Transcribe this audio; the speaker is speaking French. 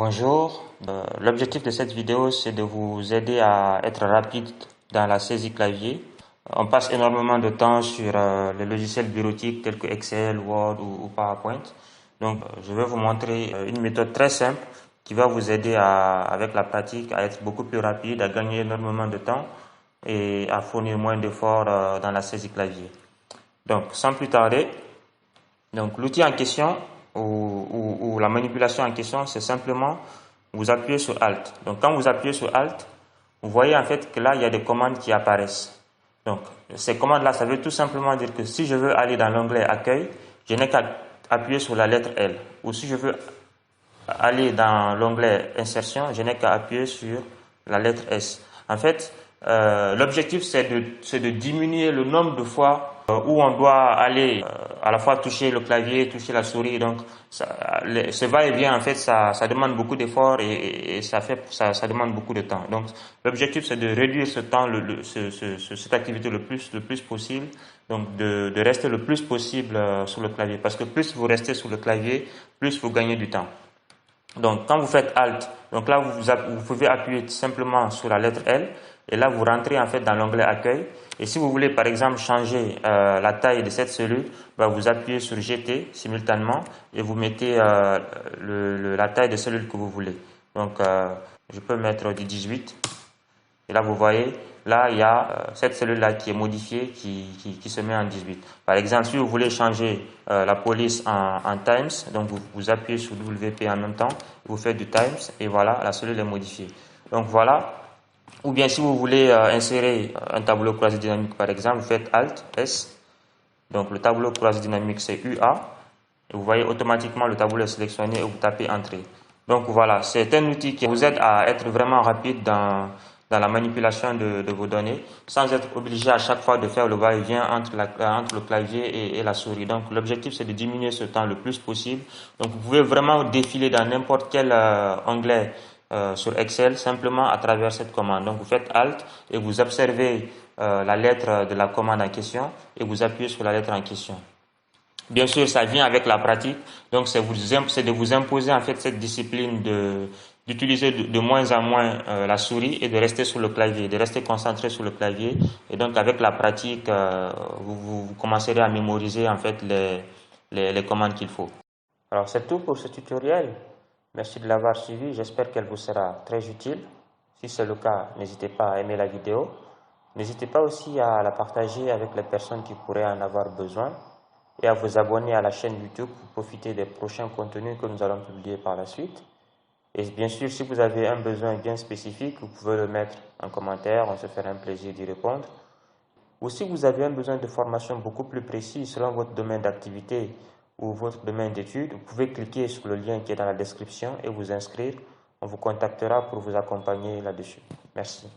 Bonjour, l'objectif de cette vidéo c'est de vous aider à être rapide dans la saisie clavier. On passe énormément de temps sur les logiciels bureautiques tels que Excel, Word ou PowerPoint. Donc je vais vous montrer une méthode très simple qui va vous aider avec la pratique à être beaucoup plus rapide, à gagner énormément de temps et à fournir moins d'efforts dans la saisie clavier. Donc sans plus tarder, l'outil en question ou la manipulation en question, c'est simplement vous appuyez sur Alt. Donc quand vous appuyez sur Alt, vous voyez en fait que là il y a des commandes qui apparaissent. Donc ces commandes-là, ça veut tout simplement dire que si je veux aller dans l'onglet Accueil, je n'ai qu'à appuyer sur la lettre L. Ou si je veux aller dans l'onglet Insertion, je n'ai qu'à appuyer sur la lettre S. En fait, l'objectif c'est de diminuer le nombre de fois où on doit aller à la fois toucher le clavier, toucher la souris. Donc ce va-et-vient en fait ça demande beaucoup d'efforts et ça demande beaucoup de temps. Donc l'objectif c'est de réduire ce temps, cette activité le plus possible. Donc de rester le plus possible sur le clavier, parce que plus vous restez sur le clavier, plus vous gagnez du temps. Donc quand vous faites Alt, donc là vous pouvez appuyer simplement sur la lettre L et là vous rentrez en fait dans l'onglet Accueil. Et si vous voulez par exemple changer la taille de cette cellule, vous appuyez sur GT simultanément et vous mettez la taille de cellule que vous voulez. Donc je peux mettre du 18 et là vous voyez, là il y a cette cellule là qui est modifiée, qui se met en 18. Par exemple, si vous voulez changer la police en Times, donc vous appuyez sur WP en même temps, vous faites du Times et voilà, la cellule est modifiée. Donc voilà. Ou bien si vous voulez insérer un tableau croisé dynamique par exemple, vous faites Alt S. Donc le tableau croisé dynamique c'est UA. Et vous voyez automatiquement le tableau est sélectionné et vous tapez Entrée. Donc voilà, c'est un outil qui vous aide à être vraiment rapide dans la manipulation de vos données, sans être obligé à chaque fois de faire le va-et-vient entre le clavier et la souris. Donc l'objectif c'est de diminuer ce temps le plus possible. Donc vous pouvez vraiment défiler dans n'importe quel onglet sur Excel simplement à travers cette commande. Donc vous faites Alt et vous observez la lettre de la commande en question et vous appuyez sur la lettre en question. Bien sûr, ça vient avec la pratique. Donc c'est de vous imposer en fait cette discipline d'utiliser de moins en moins la souris et de rester sur le clavier, de rester concentré sur le clavier. Et donc avec la pratique, vous commencerez à mémoriser en fait les commandes qu'il faut. Alors c'est tout pour ce tutoriel. Merci de l'avoir suivi. J'espère qu'elle vous sera très utile. Si c'est le cas, n'hésitez pas à aimer la vidéo. N'hésitez pas aussi à la partager avec les personnes qui pourraient en avoir besoin et à vous abonner à la chaîne YouTube pour profiter des prochains contenus que nous allons publier par la suite. Et bien sûr, si vous avez un besoin bien spécifique, vous pouvez le mettre en commentaire, on se fera un plaisir d'y répondre. Ou si vous avez un besoin de formation beaucoup plus précis selon votre domaine d'activité ou votre domaine d'études, vous pouvez cliquer sur le lien qui est dans la description et vous inscrire. On vous contactera pour vous accompagner là-dessus. Merci.